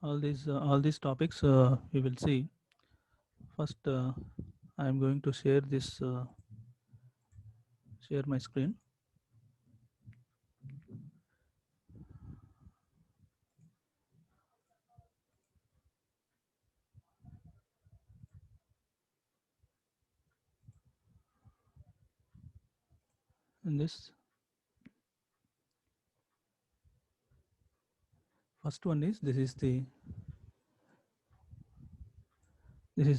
all these topics we will see. First, I am going to share my screen. In this first one is this is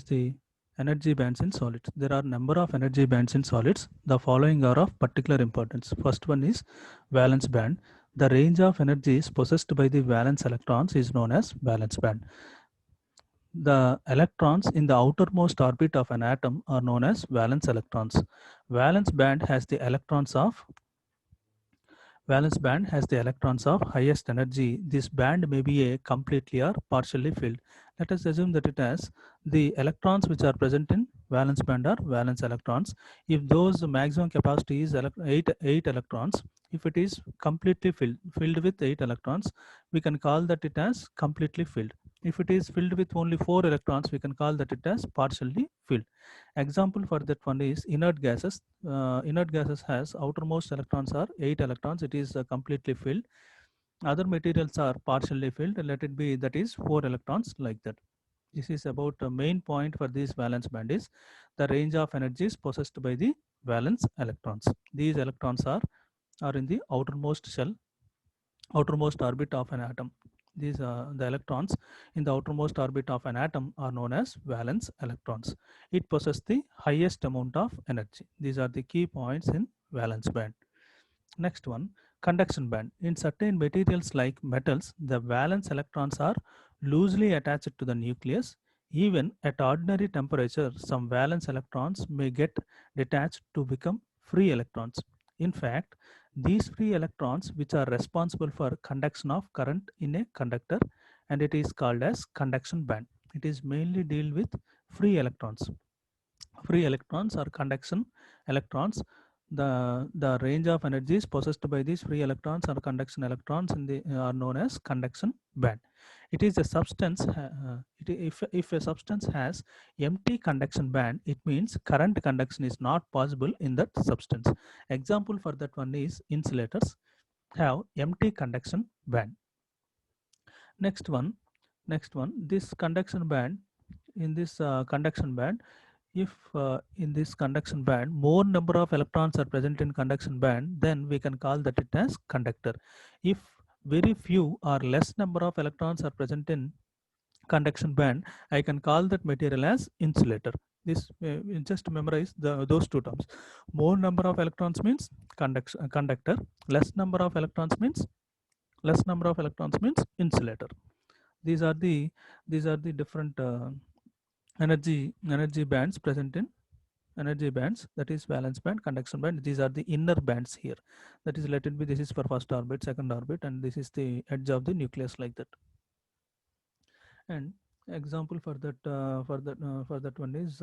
the energy bands in solids. There are number of energy bands in solids. The following are of particular importance. First one is valence band. The range of energies possessed by the valence electrons is known as valence band. The electrons in the outermost orbit of an atom are known as valence electrons. Valence band has the electrons of Valence band has the electrons of highest energy. This band may be a completely or partially filled. Let us assume that it has the electrons which are present in valence band are valence electrons. If those maximum capacity is 8 electrons, if it is completely filled with 8 electrons, we can call that it as completely filled. If it is filled with only 4 electrons, we can call that it as partially filled. Example for that one is inert gases. Inert gases has outermost electrons are 8 electrons. It is completely filled. Other materials are partially filled. Let it be that is 4 electrons like that. This is about the main point for this valence band is the range of energies possessed by the valence electrons. These electrons are in the outermost orbit of an atom. These the electrons in the outermost orbit of an atom are known as valence electrons. It possesses the highest amount of energy. These are the key points in valence band. Next one, conduction band. In certain materials like metals, the valence electrons are loosely attached to the nucleus. Even at ordinary temperature, some valence electrons may get detached to become free electrons. In fact, these free electrons which are responsible for conduction of current in a conductor, and it is called as conduction band. It is mainly deal with free electrons. Free electrons or conduction electrons. The range of energies possessed by these free electrons or conduction electrons in the are known as conduction band. It is a substance. If a substance has empty conduction band, it means current conduction is not possible in that substance. Example for that one is insulators have empty conduction band. Next one, this conduction band. In this conduction band, if in this conduction band more number of electrons are present in conduction band, then we can call that it as conductor. If very few or less number of electrons are present in conduction band, I can call that material as insulator. This just memorize those two terms. More number of electrons means conductor. Less number of electrons means insulator. These are the different energy bands present in energy bands, that is valence band, conduction band. These are the inner bands here. That is, let it be, this is for first orbit, second orbit, and this is the edge of the nucleus like that. And example for that one is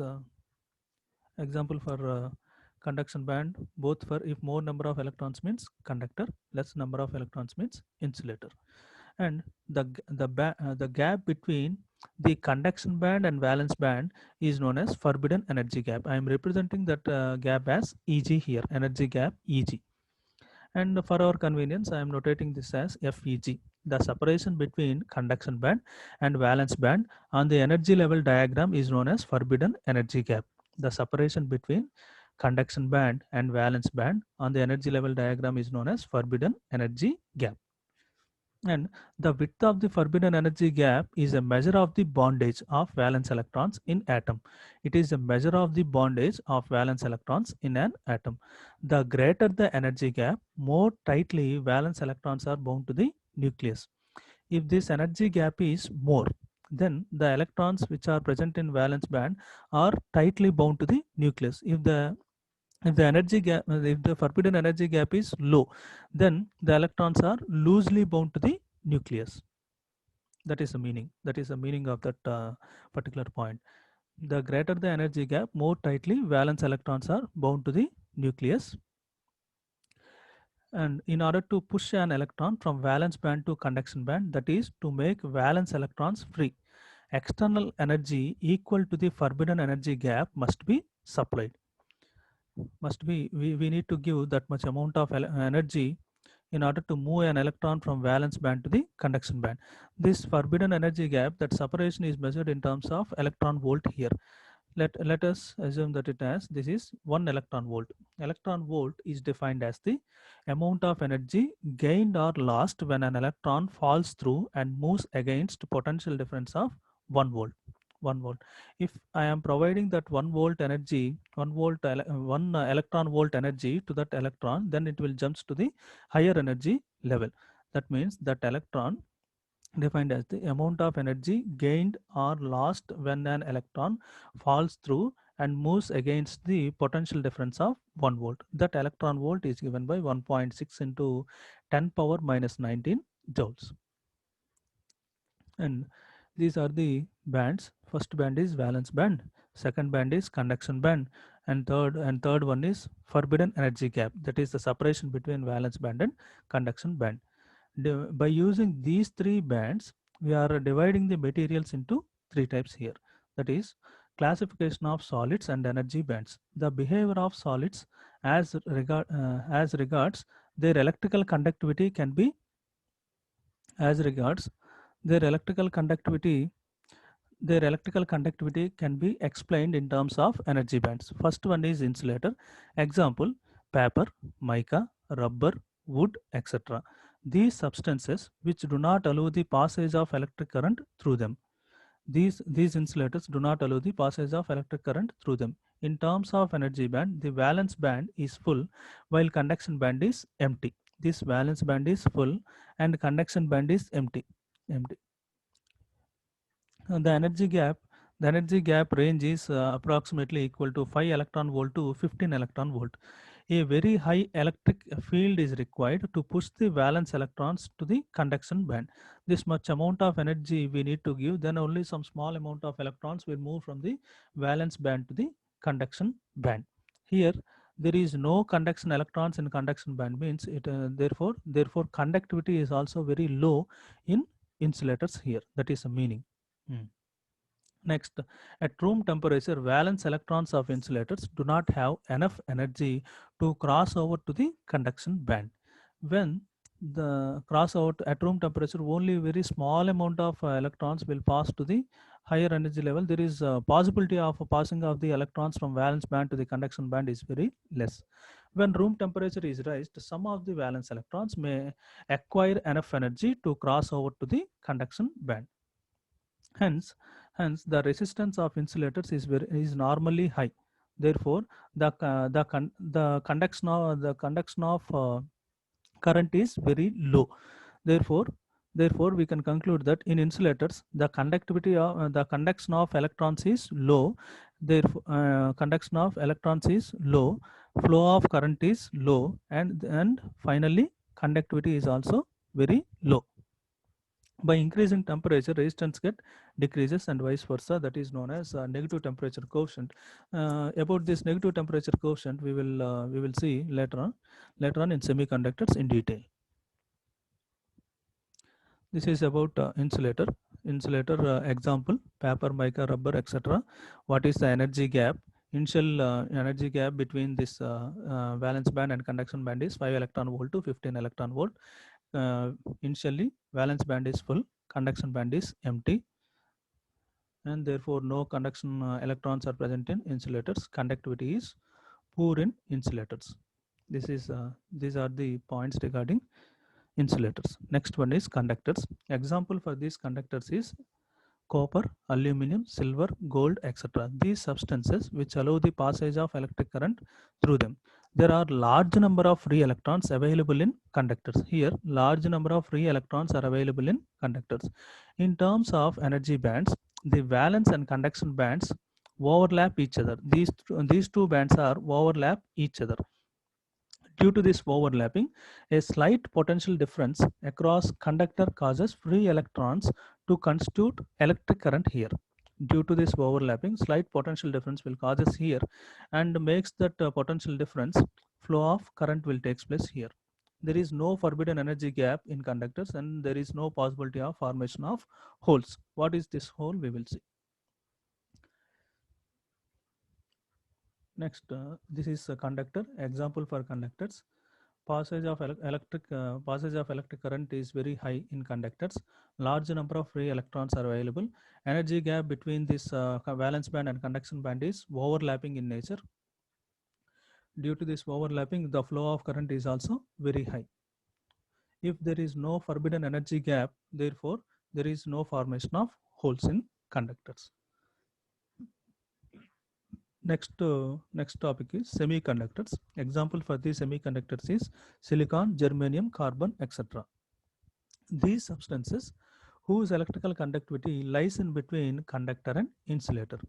example for conduction band, both for if more number of electrons means conductor, less number of electrons means insulator. And the gap between the conduction band and valence band is known as forbidden energy gap. I am representing that gap as Eg here, energy gap Eg. And for our convenience, I am notating this as FEG. The separation between conduction band and valence band on the energy level diagram is known as forbidden energy gap. The separation between conduction band and valence band on the energy level diagram is known as forbidden energy gap. And the width of the forbidden energy gap is a measure of the bondage of valence electrons in atom. It is a measure of the bondage of valence electrons in an atom. The greater the energy gap, more tightly valence electrons are bound to the nucleus. If this energy gap is more, then the electrons which are present in valence band are tightly bound to the nucleus. If the forbidden energy gap is low, then the electrons are loosely bound to the nucleus. That is the meaning of that particular point. The greater the energy gap, more tightly valence electrons are bound to the nucleus. And in order to push an electron from valence band to conduction band, that is to make valence electrons free, external energy equal to the forbidden energy gap must be supplied. We need to give that much amount of energy in order to move an electron from valence band to the conduction band. This forbidden energy gap, that separation is measured in terms of electron volt here. Let us assume that it has, this is 1 electron volt. Electron volt is defined as the amount of energy gained or lost when an electron falls through and moves against potential difference of 1 volt. 1 volt. If I am providing that 1 volt energy, 1 electron volt energy to that electron, then it will jumps to the higher energy level. That means that electron defined as the amount of energy gained or lost when an electron falls through and moves against the potential difference of 1 volt. That electron volt is given by 1.6 into 10 power minus 19 joules. And these are the bands. First band is valence band, second band is conduction band, and third one is forbidden energy gap, that is the separation between valence band and conduction band. By using these three bands, we are dividing the materials into three types here. That is classification of solids and energy bands. The behavior of solids as regards their electrical conductivity can be as regards their electrical conductivity can be explained in terms of energy bands. First one is insulator. Example: paper, mica, rubber, wood, etc. These substances which do not allow the passage of electric current through them. These insulators do not allow the passage of electric current through them. In terms of energy band, the valence band is full while conduction band is empty. This valence band is full and conduction band is empty. Empty. The energy gap range is approximately equal to 5 electron volt to 15 electron volt. A very high electric field is required to push the valence electrons to the conduction band. This much amount of energy we need to give, then only some small amount of electrons will move from the valence band to the conduction band. Here there is no conduction electrons in conduction band, means it therefore conductivity is also very low in insulators here. That is the meaning. Next, at room temperature, valence electrons of insulators do not have enough energy to cross over to the conduction band. When the cross out at room temperature, only very small amount of electrons will pass to the higher energy level. There is a possibility of passing of the electrons from valence band to the conduction band is very less. When room temperature is raised, some of the valence electrons may acquire enough energy to cross over to the conduction band. Hence, the resistance of insulators is normally high. Therefore, the conduction of current is very low. Therefore, we can conclude that in insulators the conductivity of the conduction of electrons is low. Therefore, conduction of electrons is low, flow of current is low, and finally conductivity is also very low. By increasing temperature, resistance get decreases and vice versa. That is known as negative temperature coefficient. About this negative temperature coefficient, we will see later on in semiconductors in detail. This is about insulator. Example: paper, mica, rubber, etc. What is the energy gap? Initial energy gap between this valence band and conduction band is 5 electron volt to 15 electron volt. Initially, valence band is full, conduction band is empty, and therefore no conduction electrons are present in insulators. Conductivity is poor in insulators. These are the points regarding insulators. Next one is conductors. Example for these conductors is copper, aluminum, silver, gold, etc. These substances which allow the passage of electric current through them. There are large number of free electrons available in conductors. Here, large number of free electrons are available in conductors. In terms of energy bands, the valence and conduction bands overlap each other. These two bands are overlap each other. Due to this overlapping, a slight potential difference across conductor causes free electrons to constitute electric current here. Due to this overlapping, slight potential difference will causes here and makes that potential difference, flow of current will takes place here. there is no forbidden energy gap in conductors, and there is no possibility of formation of holes. What is this hole? We will see. Next, this is a conductor. Example for conductors. Passage of electric current is very high in conductors. Large number of free electrons are available. Energy gap between this valence band and conduction band is overlapping in nature. Due to this overlapping, the flow of current is also very high. If there is no forbidden energy gap, therefore there is no formation of holes in conductors. Next topic is semiconductors. Example for these semiconductors is silicon, germanium, carbon, etc. These substances whose electrical conductivity lies in between conductor and insulator.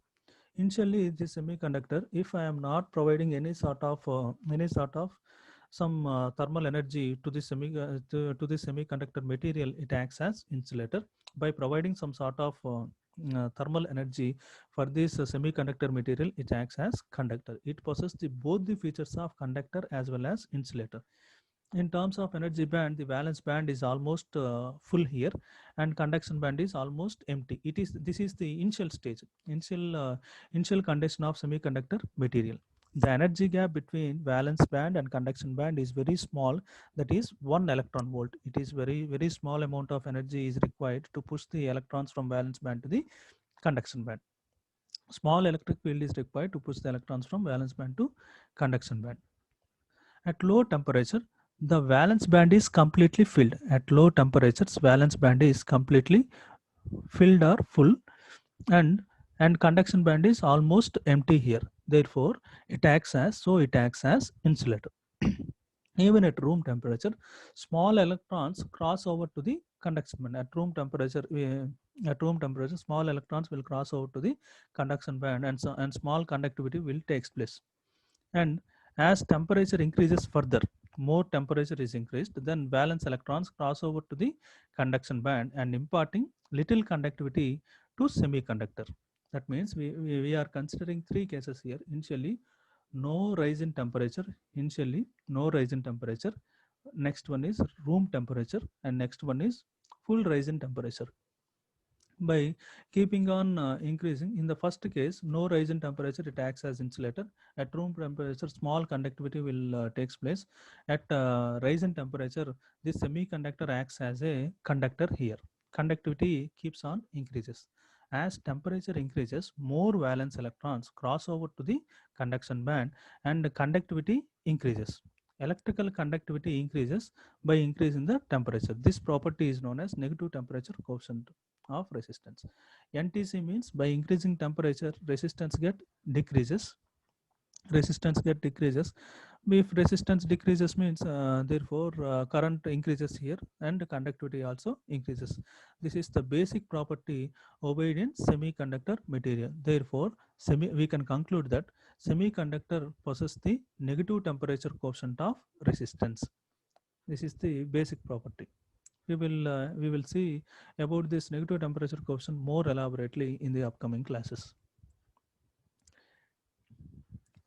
Initially, this semiconductor, if I am not providing any sort of some thermal energy to this to this semiconductor material, it acts as insulator. By providing some sort of thermal energy for this semiconductor material, it acts as conductor. It possesses both the features of conductor as well as insulator. In terms of energy band, the valence band is almost full here, and conduction band is almost empty. This is the initial stage, initial condition of semiconductor material. The energy gap between valence band and conduction band is very small, that is 1 electron volt. It is very small amount of energy is required to push the electrons from valence band to the conduction band. Small electric field is required to push the electrons from valence band to conduction band. At low temperature, the valence band is completely filled. At low temperatures, valence band is completely filled or full, and conduction band is almost empty here. Therefore, it acts as insulator. Even at room temperature, small electrons cross over to the conduction band. At room temperature, small electrons will cross over to the conduction band, and small conductivity will takes place. And as temperature increases further, more temperature is increased, then valence electrons cross over to the conduction band and imparting little conductivity to semiconductor. That means we are considering three cases here. Initially, no rise in temperature. Next one is room temperature, and next one is full rise in temperature. By keeping on increasing, in the first case, no rise in temperature, it acts as insulator. At room temperature, small conductivity will takes place. At rise in temperature, this semiconductor acts as a conductor here. Conductivity keeps on increases. As temperature increases, more valence electrons cross over to the conduction band, and the conductivity increases. Electrical conductivity increases by increasing the temperature. This property is known as negative temperature coefficient of resistance. NTC means by increasing temperature, resistance decreases. If resistance decreases means therefore current increases here, and conductivity also increases. This is the basic property obeyed in semiconductor material. Therefore, we can conclude that semiconductor possesses the negative temperature coefficient of resistance. This is the basic property. We will see about this negative temperature coefficient more elaborately in the upcoming classes.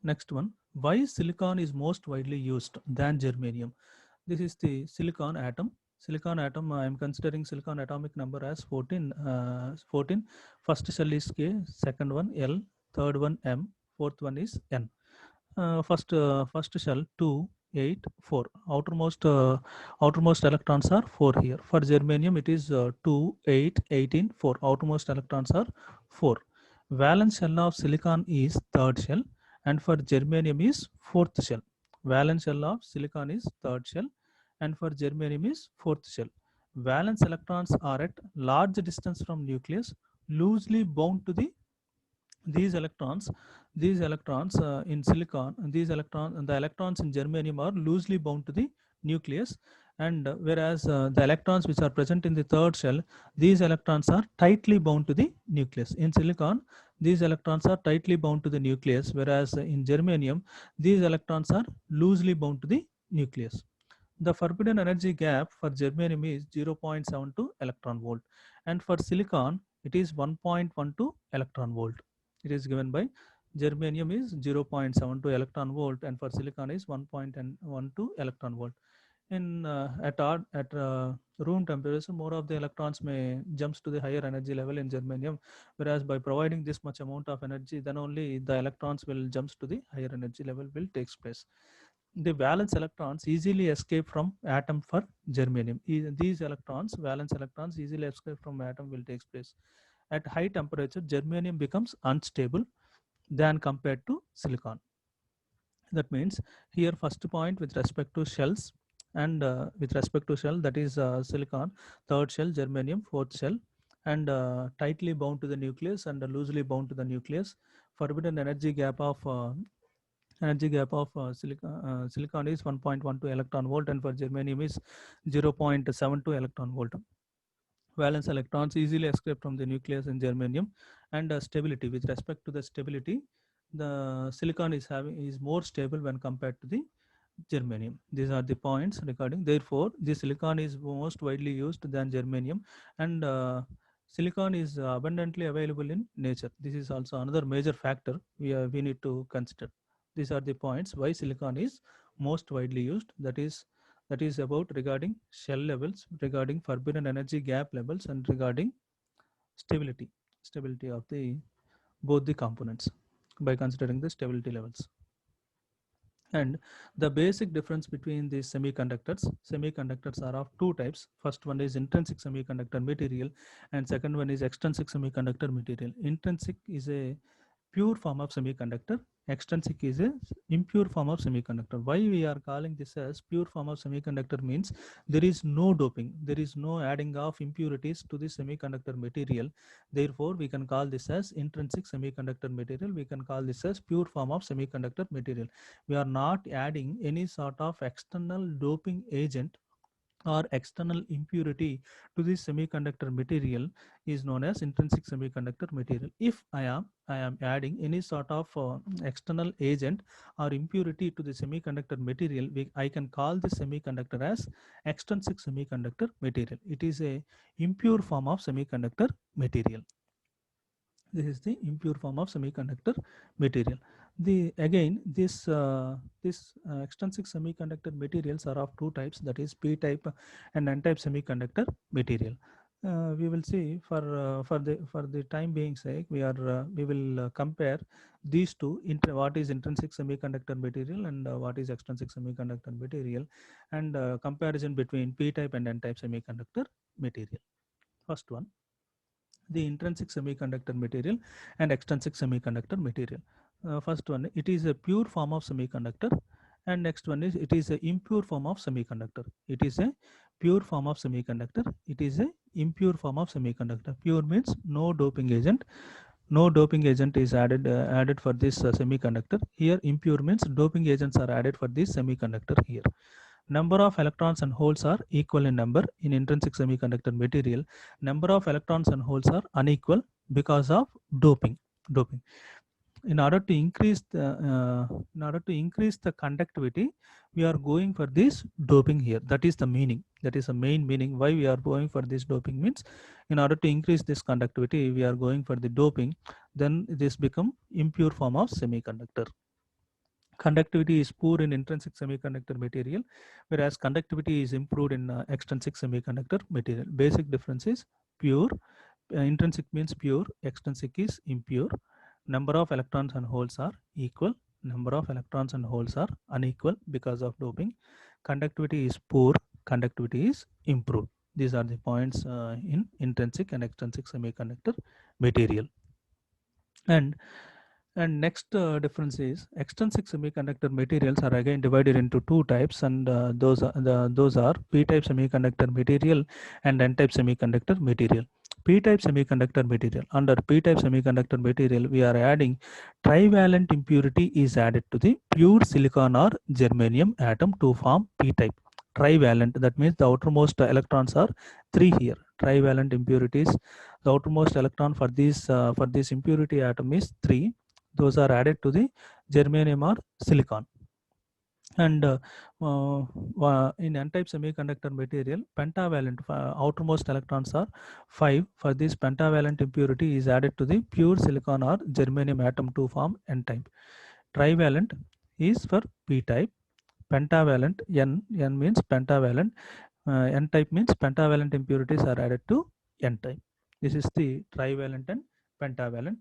Next one, why silicon is most widely used than germanium? This is the silicon atom. I am considering silicon atomic number as 14. 14. First shell is K, second one L, third one M, fourth one is N. First shell 2, 8, 4. Outermost electrons are 4 here. For germanium, it is 2, 8, 18, 4. Outermost electrons are 4. Valence shell of silicon is third shell, and for germanium is fourth shell. Valence shell of silicon is third shell, and for germanium is fourth shell. Valence electrons are at large distance from nucleus, loosely bound to the these electrons in silicon, the electrons in germanium are loosely bound to the nucleus, and whereas the electrons which are present in the third shell, these electrons are tightly bound to the nucleus. In silicon, these electrons are tightly bound to the nucleus, whereas in germanium, these electrons are loosely bound to the nucleus. The forbidden energy gap for germanium is 0.72 electron volt, and for silicon it is 1.12 electron volt. It is given by germanium is 0.72 electron volt, and for silicon is 1.12 electron volt. At room temperature, more of the electrons may jumps to the higher energy level in germanium, whereas by providing this much amount of energy, then only the electrons will jumps to the higher energy level will takes place. The valence electrons easily escape from atom for germanium. These electrons, valence electrons, easily escape from atom will takes place. At high temperature, germanium becomes unstable than compared to silicon. That means here first point with respect to shells, and with respect to shell, that is silicon, third shell germanium, fourth shell, and tightly bound to the nucleus and loosely bound to the nucleus. Forbidden energy gap of silicon is 1.12 electron volt, and for germanium is 0.72 electron volt. Valence electrons easily escape from the nucleus in germanium. And stability, with respect to the stability, the silicon is more stable when compared to the germanium. These are the points regarding. Therefore, the silicon is most widely used than germanium, and silicon is abundantly available in nature. This is also another major factor we need to consider. These are the points why silicon is most widely used. That is about regarding shell levels, regarding forbidden energy gap levels, and regarding stability of the both the components by considering the stability levels. And the basic difference between these semiconductors are of two types. First one is intrinsic semiconductor material, and second one is extrinsic semiconductor material. Intrinsic is a pure form of semiconductor. Extrinsic is a impure form of semiconductor. Why we are calling this as pure form of semiconductor means there is no doping, there is no adding of impurities to the semiconductor material. Therefore, we can call this as intrinsic semiconductor material. We can call this as pure form of semiconductor material. We are not adding any sort of external doping agent or external impurity to the semiconductor material, is known as intrinsic semiconductor material. If I am adding any sort of external agent or impurity to the semiconductor material, I can call this semiconductor as extrinsic semiconductor material. It is a impure form of semiconductor material. This is the impure form of semiconductor material. The again this extrinsic semiconductor materials are of two types, that is p type and n type semiconductor material. We will see for the time being sake, we will compare these two, what is intrinsic semiconductor material and what is extrinsic semiconductor material, and comparison between p type and n type semiconductor material. First one, the intrinsic semiconductor material and extrinsic semiconductor material. First one, it is a pure form of semiconductor, and next one is it is a impure form of semiconductor. It is a pure form of semiconductor. It is a impure form of semiconductor. Pure means no doping agent. No doping agent is added for this semiconductor. Here, impure means doping agents are added for this semiconductor here. Number of electrons and holes are equal in number. In intrinsic semiconductor material, number of electrons and holes are unequal because of doping. In order to increase the conductivity, we are going for this doping here. That is the meaning. That is the main meaning why we are going for this doping. Means in order to increase this conductivity, we are going for the doping. Then this become impure form of semiconductor. Conductivity is poor in intrinsic semiconductor material, whereas conductivity is improved in extrinsic semiconductor material. Basic difference is pure. Intrinsic means pure, extrinsic is impure. Number of electrons and holes are equal. Number of electrons and holes are unequal because of doping. Conductivity is poor, conductivity is improved. These are the points in intrinsic and extrinsic semiconductor material. And next difference is extrinsic semiconductor materials are again divided into two types, and those are p-type semiconductor material and n-type semiconductor material. P-type semiconductor material. Under p-type semiconductor material, we are adding trivalent impurity is added to the pure silicon or germanium atom to form p-type. Trivalent, that means the outermost electrons are 3 here. Trivalent impurities, the outermost electron for this impurity atom is 3. Those are added to the germanium or silicon. And in n-type semiconductor material, pentavalent outermost electrons are 5. For this pentavalent impurity is added to the pure silicon or germanium atom to form n-type. Trivalent is for p-type. pentavalent. N means pentavalent. N type means pentavalent impurities are added to N type. This is the trivalent and pentavalent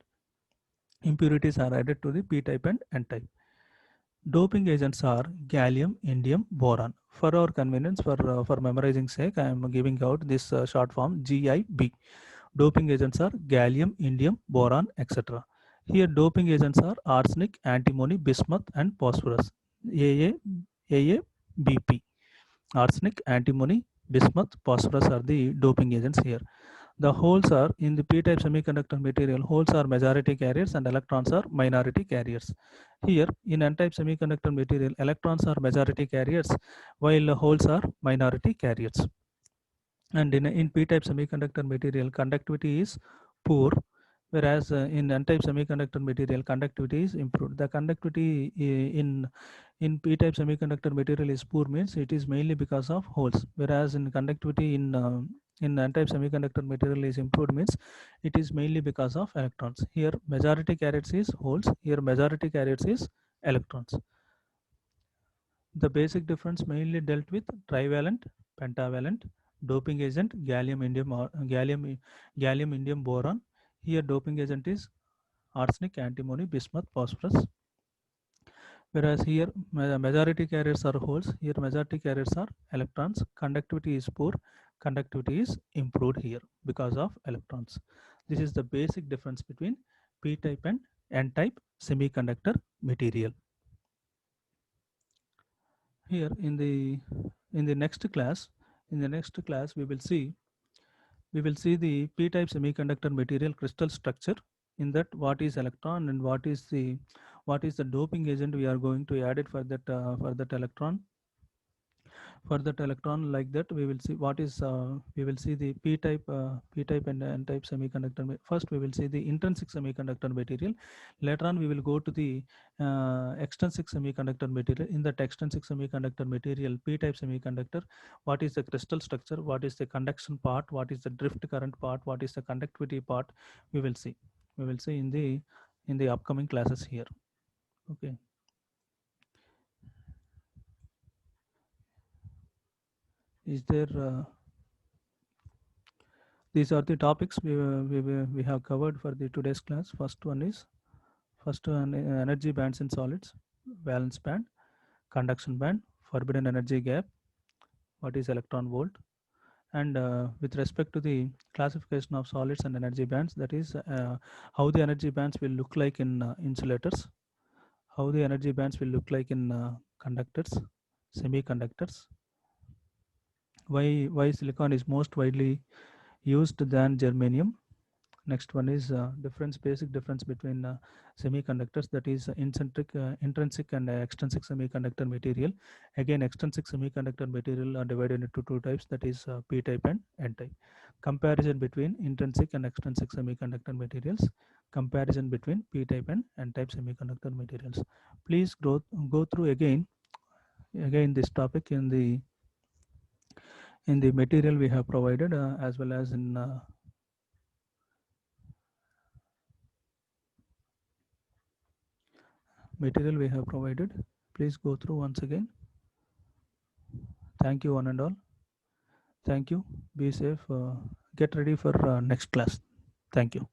impurities are added to the P type and N type. Doping agents are gallium, indium, boron. For our convenience, for memorizing sake, I am giving out this short form GIB. Doping agents are gallium, indium, boron, etc. Here, doping agents are arsenic, antimony, bismuth, and phosphorus. AA, AA, BP. Arsenic, antimony, bismuth, phosphorus are the doping agents here. The holes are in the p-type semiconductor material. Holes are majority carriers and electrons are minority carriers. Here in n-type semiconductor material, electrons are majority carriers while holes are minority carriers. And in p-type semiconductor material, conductivity is poor, whereas in n-type semiconductor material, conductivity is improved. The conductivity in p-type semiconductor material is poor means it is mainly because of holes, whereas in conductivity in n-type semiconductor material is improved means it is mainly because of electrons. Here majority carriers is holes, here majority carriers is electrons. The basic difference mainly dealt with trivalent, pentavalent, doping agent, gallium, indium, gallium, indium, boron. Here doping agent is arsenic, antimony, bismuth, phosphorus. Whereas here majority carriers are holes, here majority carriers are electrons. Conductivity is poor, conductivity is improved here because of electrons. This is the basic difference between p-type and n-type semiconductor material. Here in the next class, we will see the p-type semiconductor material crystal structure. In that, what is electron and what is the doping agent we are going to add it for that electron. For that electron, like that, we will see what is we will see the p-type and n-type semiconductor. First we will see the intrinsic semiconductor material. Later on we will go to the extrinsic semiconductor material. In that extrinsic semiconductor material, p-type semiconductor, what is the crystal structure, what is the conduction part, what is the drift current part, what is the conductivity part, we will see in the upcoming classes here. Okay. Is there these are the topics we have covered for the today's class. First one, energy bands in solids, valence band, conduction band, forbidden energy gap, what is electron volt, and with respect to the classification of solids and energy bands, that is how the energy bands will look like in insulators, how the energy bands will look like in conductors, semiconductors, why silicon is most widely used than germanium. Next one is basic difference between semiconductors, that is intrinsic and extrinsic semiconductor material. Again, extrinsic semiconductor material are divided into two types, that is p-type and n-type. Comparison between intrinsic and extrinsic semiconductor materials. Comparison between p-type and n-type semiconductor materials. Please go through again this topic in the material we have provided, as well as in material we have provided. Please go through once again. Thank you one and all. Thank you. Be safe. Get ready for next class. Thank you.